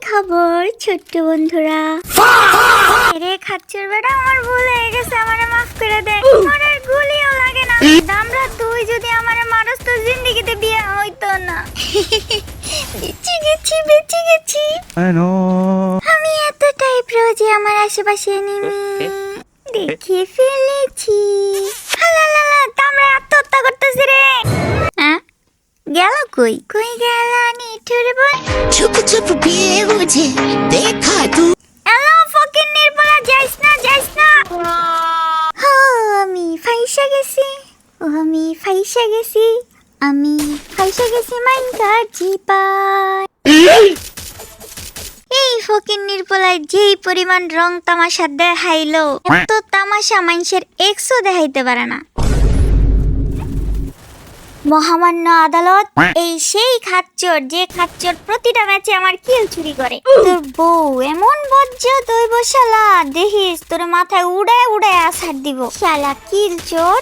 খবর ছোট্ট বন্ধুরা? রে খাচ্চর বেটা, আমার ভুল হয়ে গেছে, আমারে মাফ করে দে। আমার আর গুলিও লাগে না। দামরা তুই যদি আমারে মারস তো জিন্দেগিতে বিয়ে হইতো না। বেঁচে গেছি। আমি এতটাই প্রিয় যে আমার আশেপাশে এনিমি দেখে ফেলেছি। হালালালা, দামরা আত্মহত্যা করতেছে রে। হ্যাঁ, গেল কই গেল নিঠুর বোন? चुप चुप पिए मुझे देखा तू এলো ফকির নির্বলা, যাইস না। আমি ফাইসা গেছি মাইনকার জিপাই। এই ফকির নির্বলায় যেই পরিমাণ রং তামাশা দেখাইলো, এত তামাশা মানুষের এক্সও দেখাইতে পারে না। মহামান্য আদালত, এই সেই খাচ্চর যে খাচ্চর প্রতিটা ম্যাচে আমার কিল চুরি করে। তোর বউ এমন বজ্জা দইব শালা, দেখিস তোর মাথায় উড়ায় আছাড় দিব শালা কিল চোর।